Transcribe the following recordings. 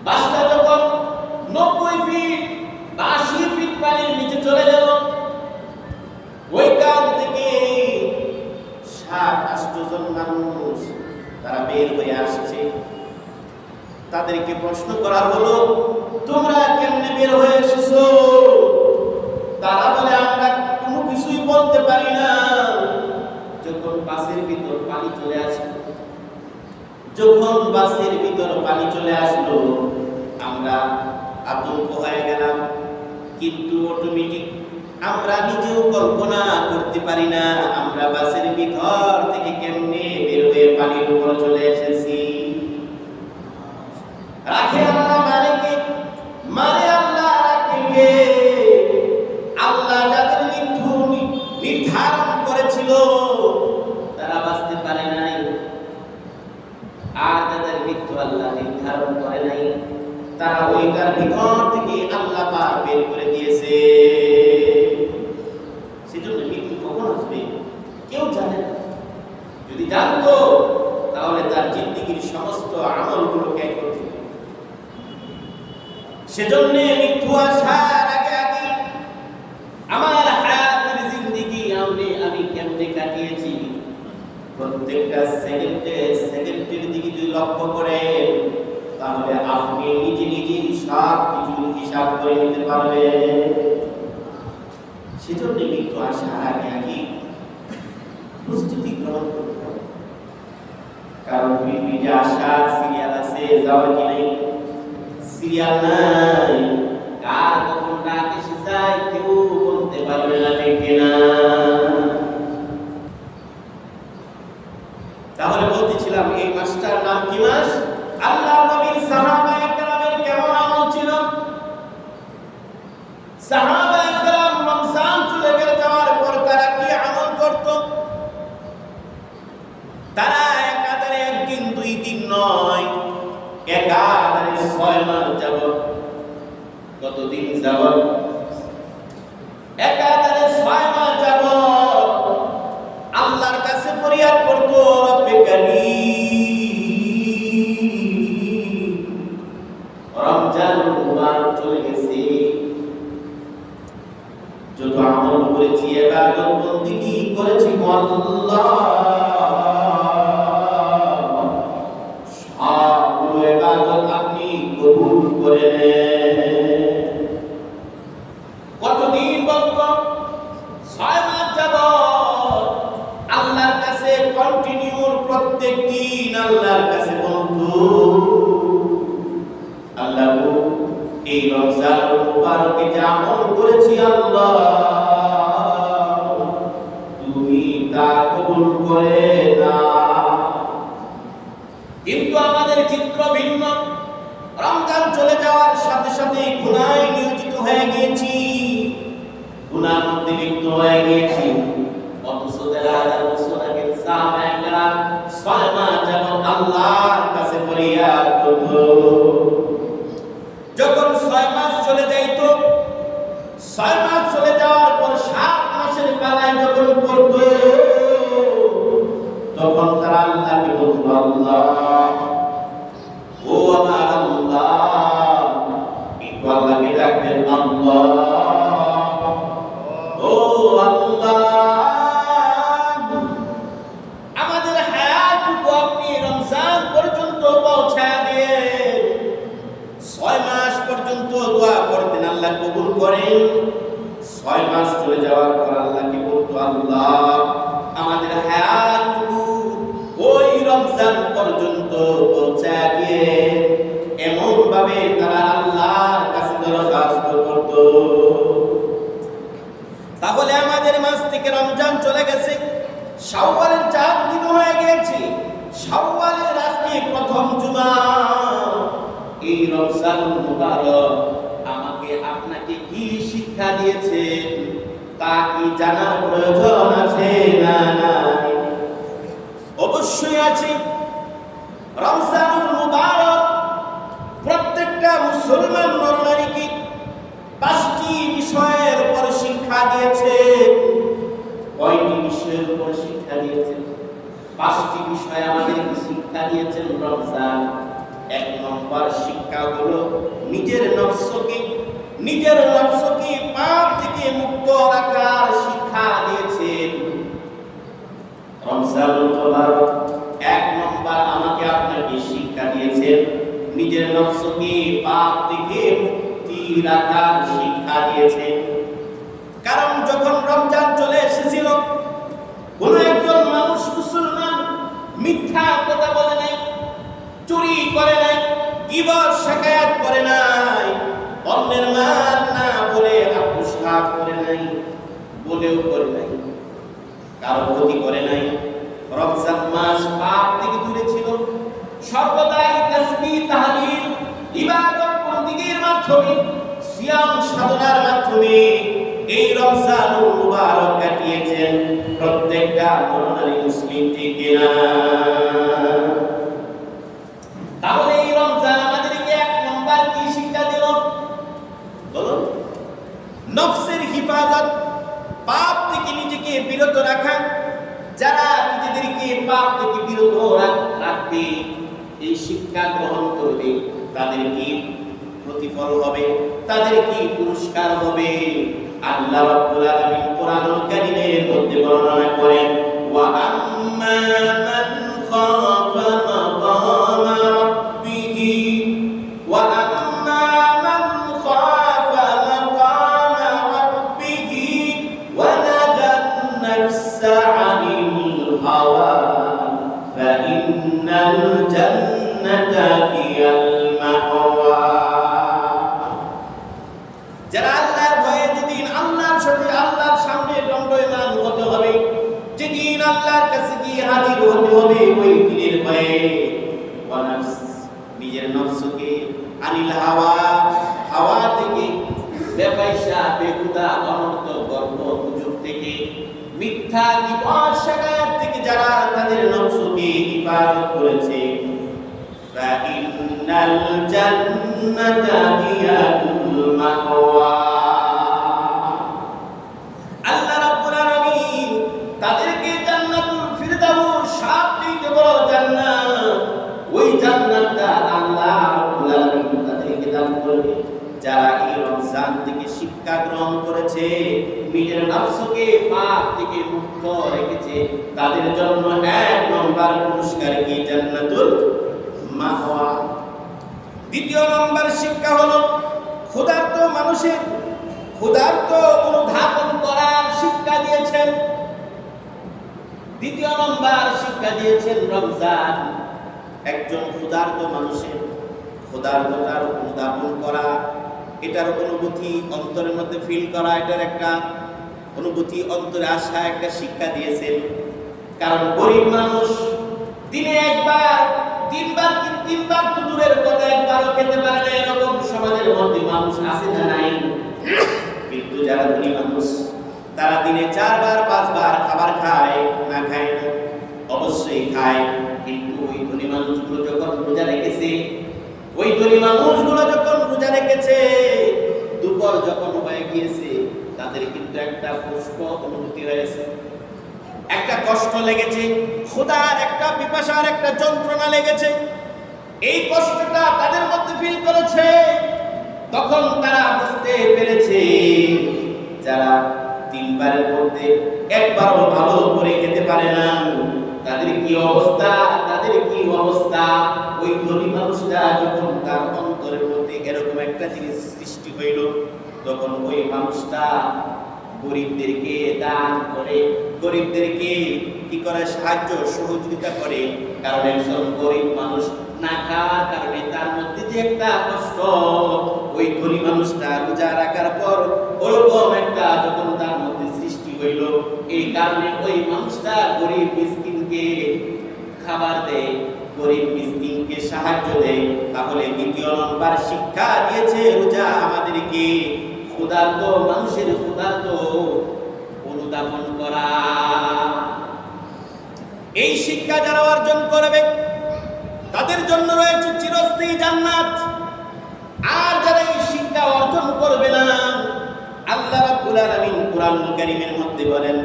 বাসটা যখন 90 ফিট বা 80 ফিট পানির নিচে চলে গেল জন মানুষ তারা বের হয়ে আসছে। তাদেরকে প্রশ্ন করা হলো, তোমরা কেমনে বের হয়ে এসেছো? তারা বলে, আমরা কোনো কিছুই বলতে পারি না। যখন বাসের ভিতর পানি চলে আসলো, আমরা আতঙ্ক হয়ে গেলাম। কিন্তু অটোমেটিক আমরা নিজেও কল্পনা করতে পারি না আমরা বাসের ভিতর থেকে কেমনে বের হয়ে পানির উপর চলে এসেছি। রাখে আল্লাহ, মারে আল্লাহ, রাখে কে? আল্লাহ যাদের মৃত্যু নির্ধারণ করেছিল তারা বাঁচতে পারে নাই, আর যাদের মৃত্যু আল্লাহ নির্ধারণ করে নাই তারা ওইটার ভিতর থেকে আল্লাহ পাক বের করে দিয়েছে। সেজন্য মৃত্যু কখন আসবে কেউ জানে না। যদি জানতো তাহলে তার জিন্দেগীর সমস্ত আমলগুলোকে করতে। সেজন্য মৃত্যু আসার আগে আগে আমার হায়াতের জিন্দেগি আমি কেমনে কাটিয়েছি, প্রত্যেকটা সেকেন্ডের দিকে যদি লক্ষ্য করেন তাহলে আপনি নিজে সব কিছু হিসাব করে নিতে পারবেন। সেজন্য মৃত্যু আসার আগে আগে প্রস্তুতি গ্রহণ করতে হবে। কারণ মৃত্যু আসার সিরিয়াল আছে, যাওয়ার কি নাই? সিরিয়াল নাই। কার কখন ডাক এসে যায় কেউ বলতে পারবে না, ঠিক না? তাহলে বলতেছিলাম এই মাসটার নাম কি মাস? আল্লাহ নবীর সাহাবায়ে কেরামের কেমন আমল ছিল? সাহাবায়ে কেরাম রমজান চলে যাওয়ার পর তারা কি আমল করত? তারা একাধারে একদিন দুই দিন নয়, একাধারে 6 মাস যাবত। কতদিন যাবত? একাধারে 6 মাস যাবত আল্লাহর কাছে ফরিয়াদ করত, রব্বে কারীম, রমজান মুবারক চলে গেছে, যত আমল করেছি, ইবাদত বন্দেগী করেছি আল্লাহ, সবগুলো ইবাদত আপনি কবুল করে নেন। কতদিন বলতো? 6 মাস যাবত আল্লাহর কাছে কন্টিনিউ প্রত্যেক দিন আল্লাহর কাছে বলতো, আল্লাহ এই রমজান মুবারকে যে আমল করেছি আল্লাহ তুমি তা কবুল করে নাও। কিন্তু আমাদের চিত্র ভিন্ন। রমজান চলে যাওয়ার সাথে সাথে গুনাহে নিয়োজিত হয়ে গিয়েছি, গুনার মধ্যে লিপ্ত হয়ে গিয়েছি। অথচ হাজার বছর আগে সাহাবায়ে কেরাম 6 মাস যাবত আল্লাহর কাছে ফরিয়াদ করত। যখন 6 মাস চলে যাইত, 6 মাস চলে যাওয়ার পর 7 মাসের বেলায় যখন পড়ত, তখন তারা আল্লাহকে বলত, আল্লাহ ও আমার আল্লাহ, একটু আল্লাহকে ডাকতেন, আল্লাহ ও আল্লাহ, আমাদের হায়াতটুকু আপনি রমজান পর্যন্ত পৌঁছায় দিয়ে। 6 মাস পর্যন্ত দোয়া করতেন, আল্লাহ কবুল করেন। 6 মাস চলে যাওয়ার পর আল্লাহকে বলতো, আল্লাহ আমাদের হায়াতটুকু ওই রমজান পর্যন্ত পৌঁছায় দিয়ে। এমন ভাবে তারা আল্লাহর কাছে দরখাস্ত করত। তাহলে আমাদের মাস থেকে রমজান চলে গেছে, শাওয়ালের 4 দিন হয়ে গেছে। শাওয়ালের আজকে প্রথম জুমা। এই রমজান মুবারক আমাকে আপনাকে কি শিক্ষা দিয়েছে তা কি জানার প্রয়োজন আছে না? অবশ্যই আছে। রমজান মুবারক প্রত্যেকটা মুসলমান নরনারীকে 5টি বিষয়ের উপর শিক্ষা দিয়েছে। কয়টি বিষয়ের উপর শিক্ষা দিয়েছে? 5টি বিষয় আমাদেরকে শিক্ষা দিয়েছেন রমজান। 1 নম্বর শিক্ষা হলো নিজের নফসকে পাপ থেকে মুক্ত রাখার শিক্ষা দিয়েছেন। রমজান মুবারক নিজের নফসকে পাপ থেকে মুক্তি রাখার শিক্ষা দিয়েছেন। কারণ যখন রমজান চলে এসেছিল, কোন একজন মানুষ মুসলমান মিথ্যা কথা বলে নাই, চুরি করে নাই, গীবত শাকায়াত করে নাই, অন্যের মাল না বলে আত্মসাৎ করে নাই, বলেও করে নাই, কারো ক্ষতি করে নাই। রমজান মাস পাপ থেকে দূরে ছিল, সর্বদাই তাসবিহ তাহলিল ইবাদত বন্দেগীর মাধ্যমে, সিয়াম সাধনার মাধ্যমে এই রমজানুল মুবারক কাটিয়েছেন প্রত্যেকটা নরনারী মুসলিম, ঠিক কিনা? তাহলে এই রমজান আমাদেরকে এক নম্বর কি শিক্ষা দিল? বলুন। নফসের হিফাজত, পাপ থেকে নিজেকে বিরত রাখা। যারা নিজেদেরকে পাপ থেকে বিরত রাখবে, এই শিক্ষা গ্রহণ করবে, তাদের কি প্রতিফল হবে, তাদের কি পুরস্কার হবে? আল্লাহ রাব্বুল আলামিন কোরআনুল কারীমের মধ্যে বর্ণনা করেন, ওয়া আম্মা মান খাফা মাকামা রাব্বিহি ওয়া আম্মা মান খাফা মাকামা রাব্বিহি ওয়া নাহান নাফসা আনিল হাওয়া ফাইন্নাল জান্নাতা হিয়াল মাওয়া। যারা আল্লাহর ভয়ে যেদিন আল্লাহর সাথে আল্লাহর সামনে দণ্ডায়মান হতে হবে, যেদিন আল্লাহর কাছে গিয়ে হাজির হতে হবে, ওই দিনের ভয়ে নিজের নফসকে আনিল হাওয়া, হাওয়া থেকে, বেপয়সা বেহুদা অনর্থ গর্ব গুজব থেকে, মিথ্যা গীবত শাকায়াত থেকে যারা তাদের নফসকে হিফাজত করেছে, ফাইন্নাল জান্নাতা হিয়াল মাওয়া। আল্লাহ রাব্বুল আলামিন তাদেরকে জান্নাতুল ফিরদাউস, সবচেয়ে বড় জান্নাত, ওই জান্নাতটা আল্লাহ রাব্বুল আলামিন তাদেরকে দান করবে যারা এই রমজান থেকে শিক্ষা গ্রহণ করেছে, নিজের নফসকে পাপ থেকে মুক্ত রেখেছে। তাদের জন্য এক নম্বর পুরস্কার কি? জান্নাতুল মাওয়া। দ্বিতীয় নম্বর শিক্ষা হলো ক্ষুধার্ত মানুষের ক্ষুধার্ত অনুধাবন করার শিক্ষা দিয়েছেন। দ্বিতীয় নম্বর শিক্ষা দিয়েছেন রমজান একজন ক্ষুধার্ত মানুষের ক্ষুধার্ততার অনুধাবন করা, এটার অনুভূতি অন্তরের মধ্যে ফিল করা, এটার একটা অনুভূতি অন্তরে আসা একটা শিক্ষা দিয়েছেন। কারণ গরিব মানুষ দিনে একবার, তিনবার তো দূরের কথা, একবারও খেতে পারে না, এরকম সমাজের মধ্যে মানুষ আছে না নাই? কিন্তু যারা ধনী মানুষ, তারা দিনে 4 বার 5 বার খাবার খায়, না খায় না? অবশ্যই খায়। কিন্তু ওই ধনী মানুষগুলো যখন রোজা রেখেছে, দুপুর যখন হয়ে গিয়েছে, তাদের কিন্তু একটা কষ্ট অনুভূতি হয়েছে, একটা কষ্ট লেগেছে, ক্ষুধার একটা পিপাসার একটা যন্ত্রণা লেগেছে। এই কষ্টটা তাদের মধ্যে ফিল করেছে। তখন তারা বুঝতে পেরেছে যারা 3 বারের মধ্যে একবারও ভালো করে খেতে পারে না, তাদের কি অবস্থা, ওই ধনী মানুষটা যখন তার অন্তরের মধ্যে এরকম একটা জিনিস সৃষ্টি হইল, তখন ওই মানুষটা গরিবদেরকে দান করে, গরিবদেরকে কি করে সাহায্য সহযোগিতা করে। কারণ একজন গরিব মানুষ না খাওয়ার কারণে তার মধ্যে যে একটা কষ্ট, ওই ধনী মানুষটা রোজা রাখার পর ওরকম একটা যখন তার মধ্যে সৃষ্টি হইল, এই কারণে ওই মানুষটা গরিব মিসকিনকে খাবার দেয়, গরিব মিসকিনকে সাহায্য দেয়। তাহলে দ্বিতীয় নম্বর শিক্ষা দিয়েছে রোজা আমাদেরকে ক্ষুধার্ত মানুষের ক্ষুধার্ত অনুধাবন করা। এই শিক্ষা যারা অর্জন করবে তাদের জন্য রয়েছে চিরস্থায়ী জান্নাত। আর যারা এই শিক্ষা অর্জন করবে না, আল্লাহ রাব্বুল আলামিন কুরআনুল কারীমের মধ্যে বলেন,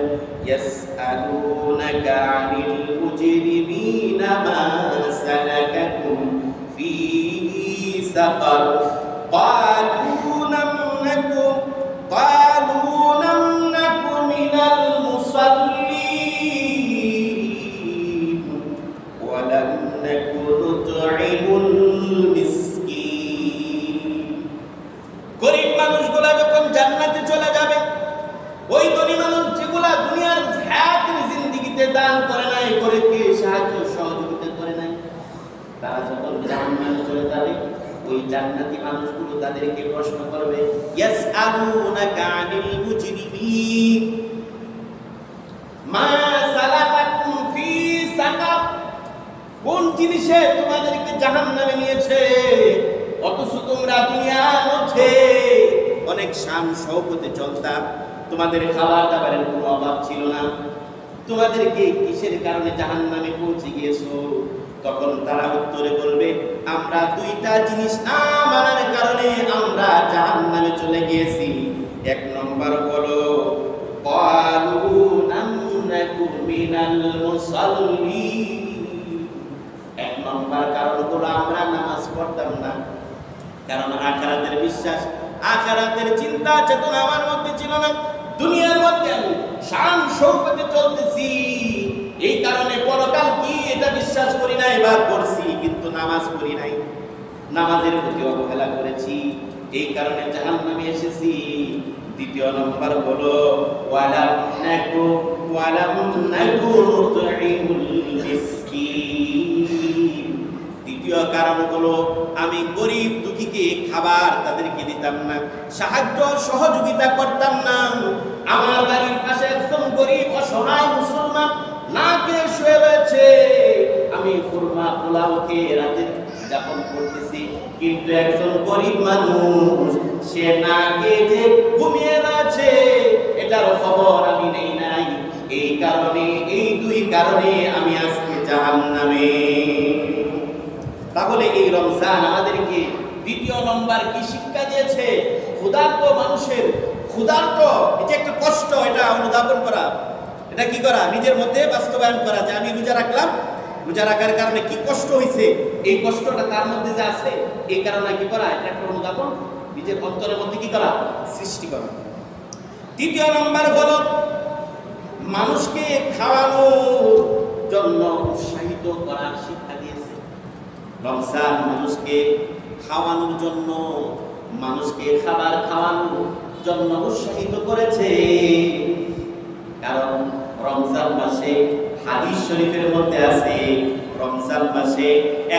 ইয়াসআলুনাকা আনিল মুজরিমিনা মা সালাকাকুম ফী সাকার ক্বালু নাম নাকু মিনাল মুসাল্লিন ওয়া লাম নাকু নুতঈমুল ওই জান্নাতি মানুষগুলো তাদেরকে প্রশ্ন করবে, ইয়াসআলুনাকা আনিল মুজরিমিন মা সালাকাকুম ফি সাকার, কোন জিনিসে তোমাদেরকে জাহান্নামে নিয়েছে? অথচ তোমরা দুনিয়ার মধ্যে অনেক শান শৌকতে চলতা, তোমাদের খাবার দাবারের কোনো অভাব ছিল না, তোমাদেরকে কিসের কারণে জাহান্নামে পৌঁছে গিয়েছো? তখন তারা উত্তরে বলবে, আমরা দুইটা জিনিস না মানার কারণে আমরা জাহান্নামে চলে গিয়েছি। এক নম্বর হলো ক্বালু লাম নাকু মিনাল মুসাল্লিন, এক নম্বর কারণ হলো আমরা নামাজ পড়তাম না, কারণ আখিরাতের বিশ্বাস, আখিরাতের চিন্তা চেতনা আমার মধ্যে ছিল না। দুনিয়ার মধ্যে আমি শান শৌকতে চলতেছি, এই কারণে পরকাল কি এটা বিশ্বাস করি নাই, বা করছি কিন্তু নামাজ পড়ি নাই, নামাজের প্রতি অবহেলা করেছি, এই কারণে জাহান্নামে এসেছি। দ্বিতীয় নম্বর হলো ওয়ালাম নাকু নুতঈমুল মিসকিন, দ্বিতীয় কারণ হলো আমি গরিব দুঃখীকে খাবার তাদেরকে দিতাম না, সাহায্য সহযোগিতা করতাম না। আমার বাড়ির পাশে একজন গরিব অসহায় মুসলমান না খেয়ে শুয়ে রয়েছে, আমি খুরমা পোলাও খেয়ে রাতে যাপন করতেছি, কিন্তু একজন গরিব মানুষ সে না খেয়ে যে ঘুমিয়ে রয়েছে, এটার খবর আমি নেই নাই। এই কারণে, এই দুই কারণে আমি আজকে জাহান্নামে। তাহলে এই রমজান আমাদেরকে দ্বিতীয় নম্বর কি শিক্ষা দিয়েছে? ক্ষুধার্ত মানুষের, ক্ষুধার্ত এই যে একটা কষ্ট, এটা অনুধাবন করা, এটা কি করা, নিজের মধ্যে বাস্তবায়ন করা, যে আমি রোজা রাখলাম, রোজা রাখার কারণে কি কষ্ট হয়েছে, এই কষ্টটা তার মধ্যে যে আছে, এই কারণে কি করা, এটা একটা অনুধাবন নিজের অন্তরের মধ্যে কি করা, সৃষ্টি করা। তৃতীয় নম্বর হলো মানুষকে খাওয়ানোর জন্য উৎসাহিত করার শিক্ষা দিয়েছে। রমজান মানুষকে খাওয়ানোর জন্য, মানুষকে খাবার খাওয়ানোর জন্য উৎসাহিত করেছে। কারণ রমজান মাসে হাদিস শরীফের মধ্যে আছে, রমজান মাসে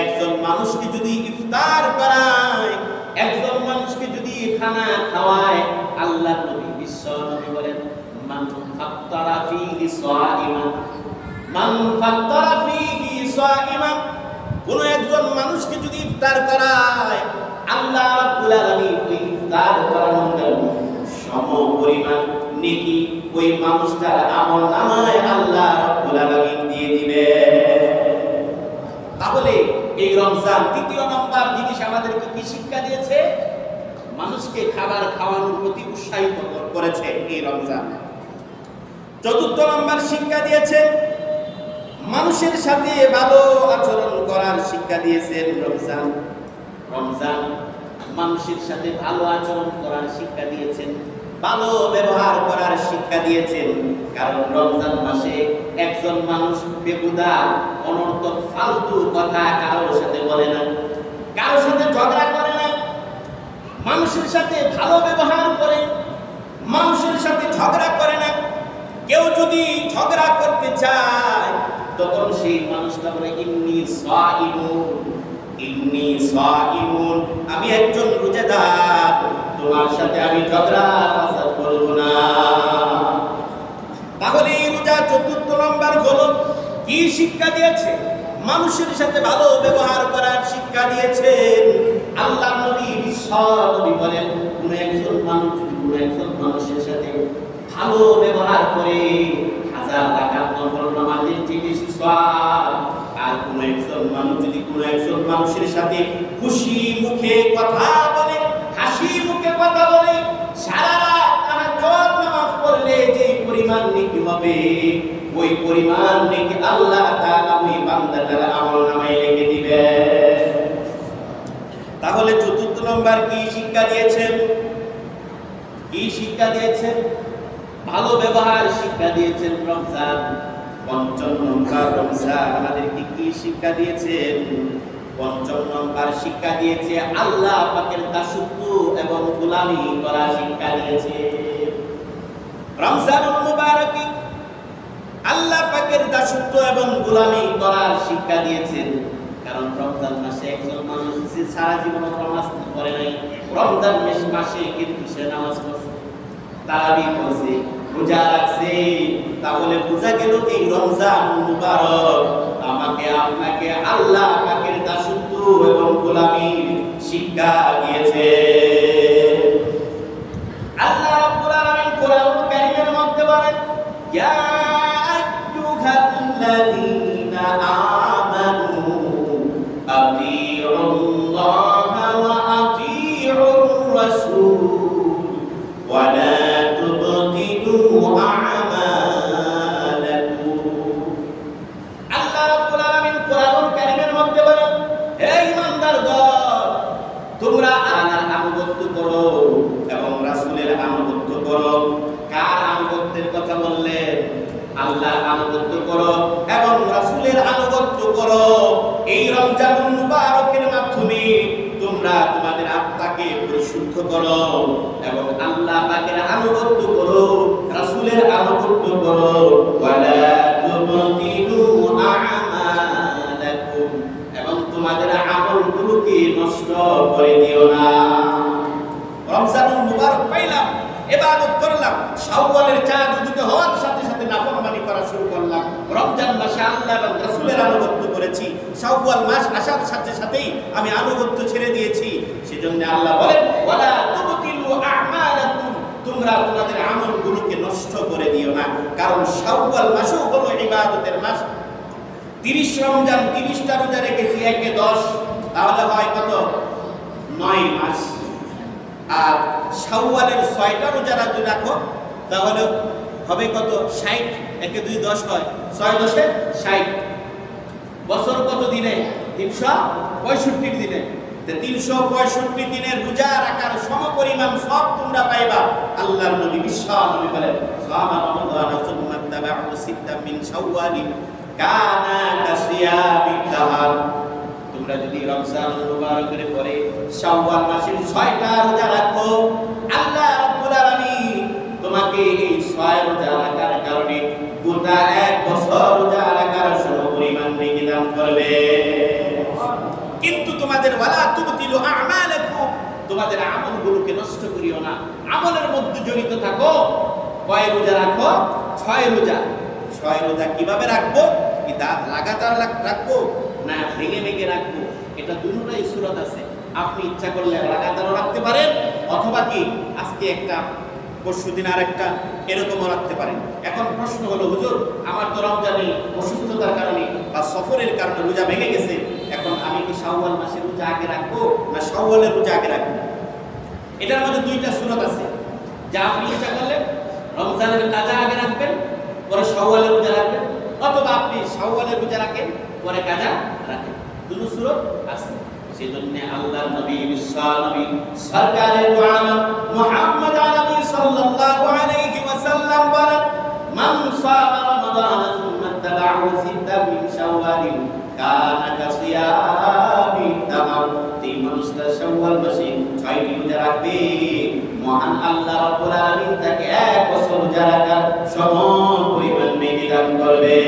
একজন মানুষকে যদি ইফতার করায়, একজন মানুষকে যদি খানা খাওয়ায়, আল্লাহ নবী, বিশ্ব নবী বলেন, মান ফাত্তারা ফীহি সাইমান, মান ফাত্তারা ফীহি সাইমান, কোন একজন মানুষকে যদি ইফতার করায়, আল্লাহ রাব্বুল আলামিন ওই ইফতার করানোর সমপরিমাণ নেকি ওই মানুষটার আমলনামায় আল্লাহ রাব্বুল আলামিন দিয়ে দিবে। তাহলে এই রমজান তৃতীয় নম্বর জিনিস আমাদেরকে কি শিক্ষা দিয়েছে? মানুষকে খাবার খাওয়ানোর প্রতি উৎসাহিত করেছে এই রমজান। চতুর্থ নম্বর শিক্ষা দিয়েছে মানুষের সাথে ভালো আচরণ করার শিক্ষা দিয়েছেন রমজান। রমজান মানুষের সাথে ভালো আচরণ করার শিক্ষা দিয়েছেন, ভালো ব্যবহার করার শিক্ষা দিয়েছেন। কারণ রমজান মাসে একজন মানুষ বেহুদা অনর্থক ফালতু কথা কারোর সাথে বলে না, কারোর সাথে ঝগড়া করে না, মানুষের সাথে ভালো ব্যবহার করে, মানুষের সাথে ঝগড়া করে না। কেউ যদি ঝগড়া করতে চায় তখন সেই মানুষটা বলে ইন্নী সাইমুন, ইন্নী সাইমুন, আমি একজন রোজাদার, তোমার সাথে আমি ঝগড়া ফাসাদ করব না। তাহলে এই রোজা চতুর্থ নম্বর হলো কি শিক্ষা দিয়েছে? মানুষের সাথে ভালো ব্যবহার করার শিক্ষা দিয়েছেন। আল্লাহ নবী, বিশ্ব নবী বলেন, কোন একজন মানুষ যদি কোন একজন মানুষের সাথে ভালো ব্যবহার করে 1000 রাকাত নফল নামাজের চেয়ে বেশি সওয়াব। আর কোন একজন মানুষ যদি কোন একজন মানুষের সাথে খুশি মুখে কথা বলে, হাসি মুখে কথা বলে, সারা রাত তাহাজ্জুদ নামাজ পড়লে যে পরিমাণ নেকি হবে, ওই পরিমাণ নেকি আল্লাহ তাআলা ওই বান্দাটার আমলনামায় লিখে দিবে। তাহলে চতুর্থ নম্বর কি শিক্ষা দিয়েছেন? কি শিক্ষা দিয়েছেন? ভালো ব্যবহার শিক্ষা দিয়েছেন রমজান। পঞ্চম নম্বর রমজান আমাদেরকে কি শিক্ষা দিয়েছেন? পঞ্চম নম্বর শিক্ষা দিয়েছে আল্লাহ পাকের দাসত্ব এবং গোলামি করার শিক্ষা দিয়েছে। রমজানুল মুবারক আল্লাহ পাকের দাসত্ব এবং গোলামি করার শিক্ষা দিয়েছেন। কারণ রমজান মাসে একজন মানুষ সে সারা জীবন নামাজ পড়ে নাই, রমজান মাসে কিন্তু সে নামাজ পড়ছে, তারাবি পড়ছে, রোজা রাখছে। তাহলে বোঝা গেল এই রমজান মুবারক আমাকে আপনাকে আল্লাহ পাকের দাসত্ব এবং গোলামীর শিক্ষা দিয়েছে। আল্লাহ রাব্বুল আলামিন কোরআনুল কারীমের মধ্যে বলেন, ইয়া আইয়ুহাল্লাযীনা আমানু আতিউল্লাহা ওয়া আতিউর রাসূল ওয়া লা তুবতিলু আমালাকুম। আল্লাহ রাব্বুল আলামিন কোরআনুল কারীমের মধ্যে বলেন, হে ঈমানদারগণ, তোমরা আল্লাহর আনুগত্য করো এবং রাসূলের আনুগত্য করো। কার আনুগত্যের কথা বললেন? আল্লাহর আনুগত্য করো এবং রাসূলের আনুগত্য করো। এই রমজানুল মুবারকের মাধ্যমে তোমরা তোমাদের আত্মাকে পরিশুদ্ধ করো এবং আল্লাহ পাকের আনুগত্য করো, রাসূলের আনুগত্য করো। ওয়ালা তুবতিলু আমালাকুম, এবং তোমাদের আমলগুলোকে নষ্ট করে দিও না। রমজানুল মুবারক পাইলাম, ইবাদত করলাম, শাওয়ালের চাঁদ উদিত হওয়ার সাথে সাথে নাফরমানি করা শুরু করলাম। রমজান মাসে আল্লাহ এবং রাসূলের আনুগত্য করেছি, শাওয়াল মাস আসার সাথে সাথেই আমি আনুগত্য ছেড়ে দিয়েছি। সেজন্য আল্লাহ বলেন, ওয়ালা তুবতিলু আমালাকুম, তোমরা তোমাদের আমলগুলোকে নষ্ট করে দিও না। কারণ শাওয়াল মাসও হলো ইবাদতের মাস। 30 রমজান 30টা রোজা রেখেছি, 1 10, তাহলে হয় কত? 9 মাস। আর শাওয়ালের 6টা রোজা যদি রাখো তাহলে হবে কত? 60, 1 2 10 হয়, 6 10 60। বছর কত দিনে? 365 দিনে। 365 দিনের রোজা রাখার সমপরিমাণ সব তোমরা পাইবা। আল্লাহর নবী বিশ্ব নবী বলেন, সামা রমাদান সুম্মা তাবাউ সিত্তাম মিন শাওয়ালিন কানা কাসিয়ামিদ দাহর। তোমরা যদি রমজান মুবারকের পরে শাওয়াল মাসের 6টা রোজা রাখো, আল্লাহ রাব্বুল আলামিন তোমাকে এই 6 রোজা রাখার কারণে গোটা 1 বছর রোজা রাখার সমপরিমাণ নেকি দান করবে। কিন্তু তোমাদের ওয়ালা তুবতিলু আমালাকুম, তোমাদের আমলগুলোকে নষ্ট করিও না। আমলের মধ্যে জড়িত থাকো। কয় রোজা রাখো? 6 রোজা। 6 রোজা কিভাবে রাখবো? কি লাগাতার রাখবো না ভেঙে ভেঙে রাখবো? এটা দুটোটাই সূরত আছে। আপনি ইচ্ছা করলে লাগাতারও রাখতে পারেন, অথবা কি আজকে একটা পরশুদিন আরেকটা, এরকমও রাখতে পারেন। এখন প্রশ্ন হলো, হুজুর আমার তো রমজানে অসুস্থতার কারণে বা সফরের কারণে রোজা ভেঙে গেছে, এখন আমি কি শাওয়াল মাসের রোজা আগে রাখবো না শাওয়ালের রোজা আগে রাখবো? এটার মধ্যে 2টা সূরত আছে। যা আপনি ইচ্ছা করলে রমজানের কাজা আগে রাখবেন, পরে শাওয়ালের রোজা রাখবেন, অথবা আপনি শাওয়ালের রোজা রাখেন, পরে কাজা রাখেন। দুটো সূরত আছে। সেজন্য আল্লাহর নবী বিশ্ব নবী সরকারে দু আলম মুহাম্মদ আরবি সাল্লাল্লাহু আলাইহি ওয়াসাল্লাম বলেন, মান সামা রমাদান সুম্মা তাবাউ সিত্তাম মিন শাওয়ালিন কানা কাসিয়ামিদ দাহর। এই মানুষটা শাওয়াল মাসে 6টি রোজা রাখবে, মহান আল্লাহ রাব্বুল আলামিন তাকে 1 বছর রোজা রাখার সম পরিমাণ নেকি দান করবে।